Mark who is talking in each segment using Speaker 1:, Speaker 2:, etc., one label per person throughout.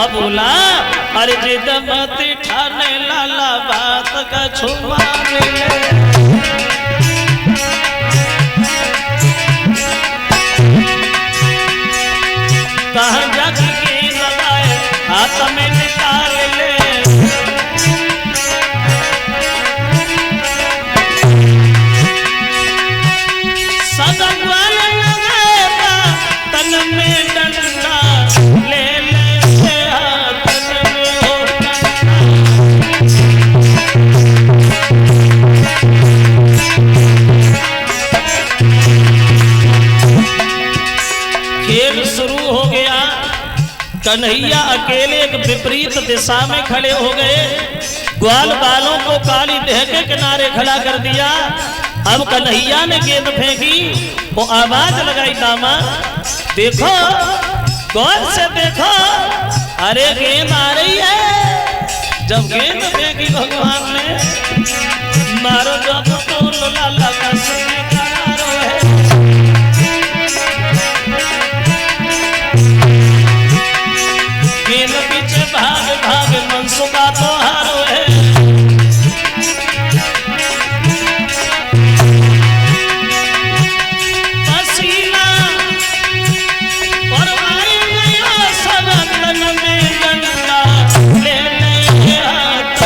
Speaker 1: बोला अरे जिद मत ठाने लाला बात का छुमा कहाँ जग की लगाए हाथ में निकाल ले सदा ग्वाल लगाएगा तन में डंडा ले कन्हैया अकेले एक विपरीत दिशा में खड़े हो गए। ग्वाल बालों को काली देह के किनारे खड़ा कर दिया। अब कन्हैया ने गेंद फेंकी, वो आवाज लगाई दामा देखो गौर से देखो, अरे गेंद आ रही है। जब गेंद फेंकी भगवान ने मारो जब तो लाला का भाग भाग मनसुबा तो हारो है। पसीना और आई गया सब तन में डंडा ले ले हाथ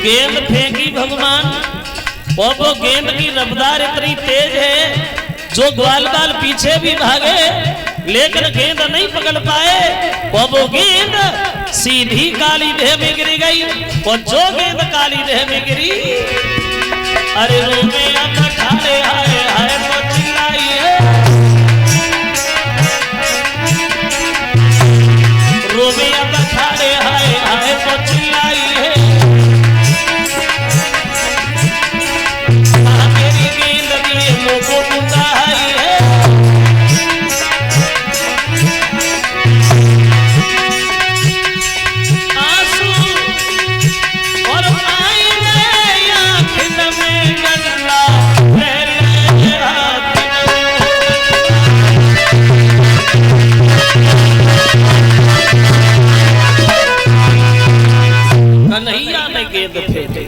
Speaker 1: गेंद फेंकी भगवान। और वो गेंद की रफ्तार इतनी तेज है जो ग्वाल बाल पीछे भी भागे लेकिन गेंद नहीं पकड़ पाए। और वो गेंद सीधी काली देह में गिर गई। और जो गेंद काली देह में गिरी अरे रोमे ठाड़े हाय हाय तो चिल्लाई है। रोमे ठाड़े हाय हाय तो चिल्लाई है। कन्हैया ने गेंद फेंकी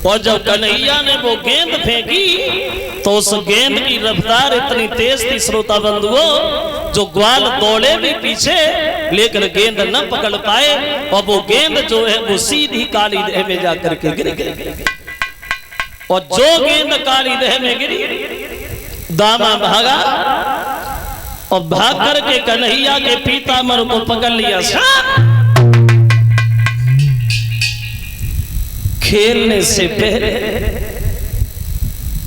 Speaker 1: और जब कन्हैया ने वो गेंद फेंकी तो उस गेंद की रफ्तार इतनी तेज थी श्रोता बंधुओं, जो ग्वाल दौड़े भी पीछे लेकिन गेंद न पकड़ पाए। और वो गेंद जो है वो सीधी काली देह में जाकर के गिर गई। और जो गेंद काली देह में गिरी दामा भागा और भाग करके कन्हैया के पीताम्बर को पकड़ लिया। खेलने से पहले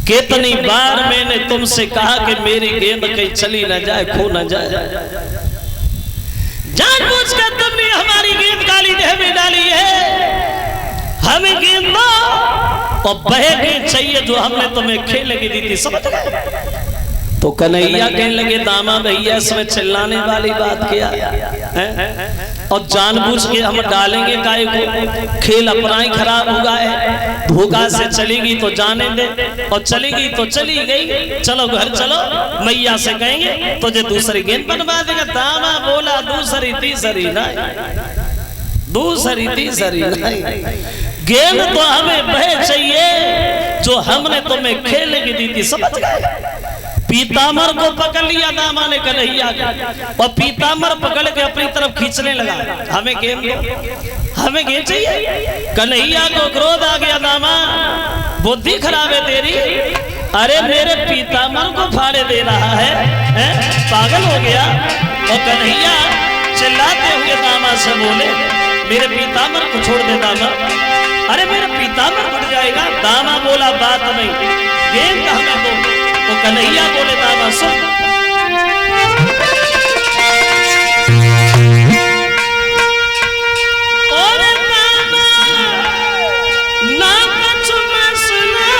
Speaker 1: कितनी बार मैंने तुमसे कहा कि मेरी गेंद कहीं चली ना जाए, खो ना जाए। जानबूझकर तुमने हमारी गेंद काली देह में डाली है। हमें गेंद दो और बह गेंद चाहिए जो हमने तुम्हें खेलने की दी थी, समझ गए? तो कन्हैया कहने लगे दामा भैया इसमें चिल्लाने वाली बात क्या है? और जानबूझ के हम डालेंगे काहे को? खेल अपना ही खराब हुआ है। धोखा से चलेगी तो जाने दे और चलेगी तो चली गई। चलो घर चलो, मैया से कहेंगे तुझे दूसरी गेंद बनवा देगा। दामा बोला दूसरी तीसरी नहीं, दूसरी तीसरी नहीं, गेंद तो हमें वह चाहिए जो हमने तुम्हें खेलने की दी थी, समझ गए? पीताम्बर को पकड़ लिया दामा ने कन्हैया को और पीताम्बर पकड़ के अपनी तरफ खींचने लगा। हमें गेंद दो, हमें गेंद चाहिए। कन्हैया को क्रोध आ गया, दामा बुद्धि खराब है तेरी। अरे मेरे पीताम्बर को फाड़े दे रहा है, पागल हो गया। और कन्हैया चिल्लाते हुए दामा से बोले मेरे पीताम्बर को छोड़ दे दामा। अरे मेरे पीताम्बर फट जाएगा। दामा बोला बात नहीं, गेंद हमें दो। तो कन्हैया बोले दामा सुन, और दामा ना कुछ मसला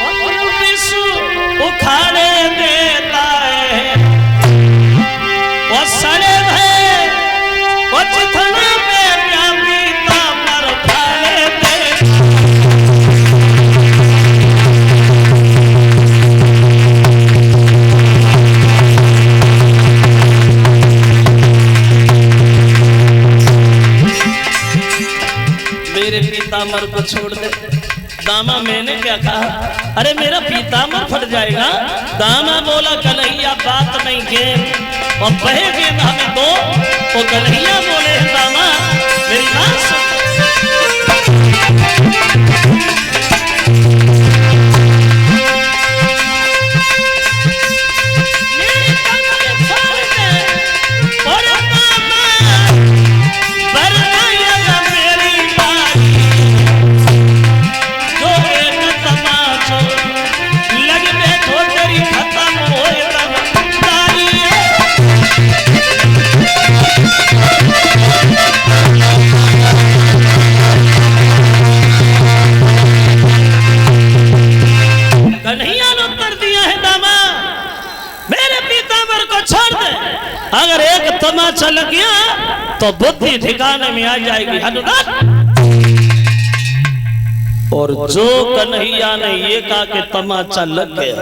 Speaker 1: और विश्व उखाड़े देता है। और सड़े भय और चिथड़े में क्या पीताम्बर फाड़े देता है। पीताम्बर को छोड़ दे। दामा मैंने क्या कहा, अरे मेरा पीताम्बर फट जाएगा। दामा बोला कन्हैया बात नहीं गेंद और बहे गेंद हमें दो। तो कन्हैया बोले दामा मेरी बात सुन। अगर एक तमाचा लग गया तो बुद्धि ठिकाने में आ जाएगी। और जो कन्हैया ने ये कहा कि तमाचा लग गया,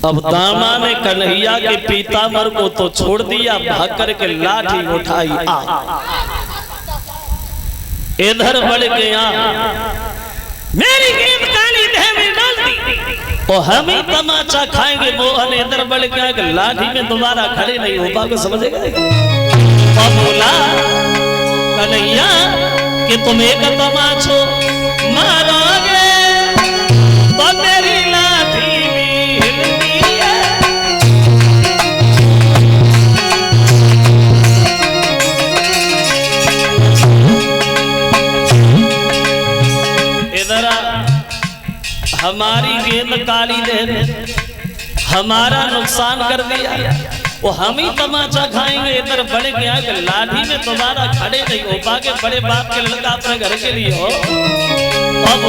Speaker 1: अब दामा ने कन्हैया के पीताम्बर को तो छोड़ दिया, भाग करके लाठी उठाई इधर बढ़ गया, मेरी गेंद काली देह में डाल दी और हम ही तमाचा खाएंगे। मोहन इधर बढ़ गया कि लाठी में दोबारा खड़े नहीं हो पाओगे, समझेगा। और बोला कन्हैया कि तुम एक तमाचो मारोगे तो मेरी लाठी भी हिलती है। इधर हमारी गेंद काली ने हमारा नुकसान कर दिया, वो हम ही तमाचा खाएंगे। इधर बढ़ गया कि लाठी में दोबारा खड़े नहीं हो पाके, बड़े बाप के लड़का अपने घर के लिए हो। अब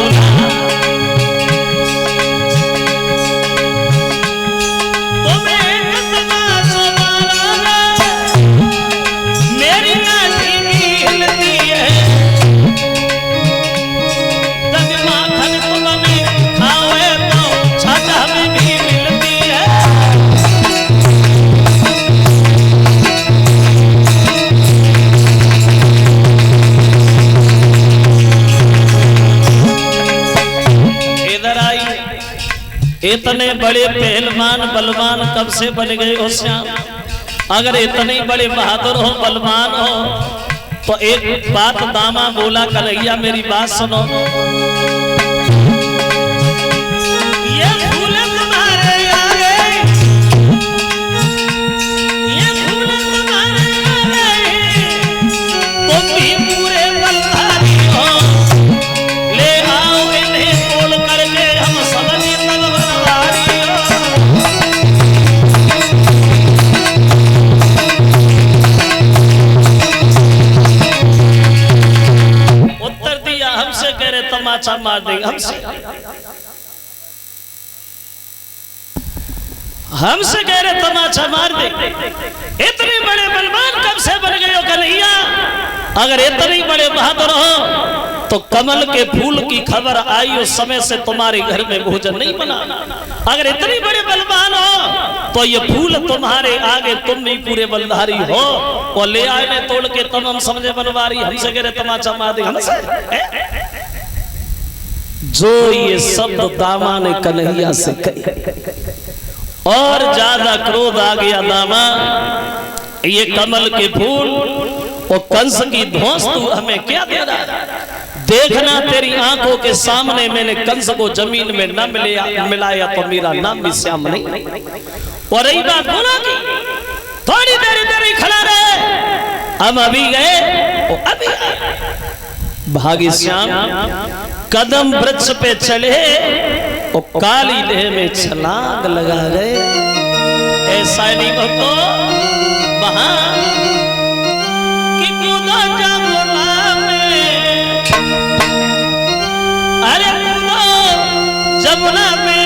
Speaker 1: मेरी लाठी भी हिलती है, इतने बड़े पहलवान बलवान कब से बन गए हो श्याम। अगर इतने बड़े बहादुर हो बलवान हो तो एक बात दामा बोला कन्हैया मेरी बात सुनो। ये फूल तुम्हारे आगे, ये फूल तुम्हारे आगे, तुम भी पूरे बलधारी हो, ले आओ इन्हें तोड़ करके हम समझ तमाचा मार देंगे। हमसे कह रहे तमाचा मार देंगे। इतने बड़े बलवान कब से बन गए हो कन्हैया। अगर इतने बड़े बहादुर हो तो कमल के फूल की खबर आई उस समय से तुम्हारे घर में भोजन नहीं बना। अगर इतने बड़े बलवान हो तो ये फूल तुम्हारे आगे, तुम भी पूरे बलधारी हो और ले आए ने तोड़ के तुम हम समझे बनवारी। हमसे कह रहे तमाचा मार देंगे। जो ये शब्द दामा ने कन्हैया से कही और ज्यादा क्रोध आ गया। दामा ये कमल के फूल और कंस की धौंस तू हमें क्या दे रहा है। देखना तेरी आंखों के सामने मैंने कंस को जमीन में न मिलाया तो मेरा नाम भी श्याम नहीं। और रही बात बोला की थोड़ी देर खड़ा रहे, हम अभी गए और अभी भागी श्याम कदम वृक्ष पे चले और काली देह में छलांग लगा गए। ऐसा नहीं भक्तो वहां कि कूदो जमुना में, अरे कूदो जमुना में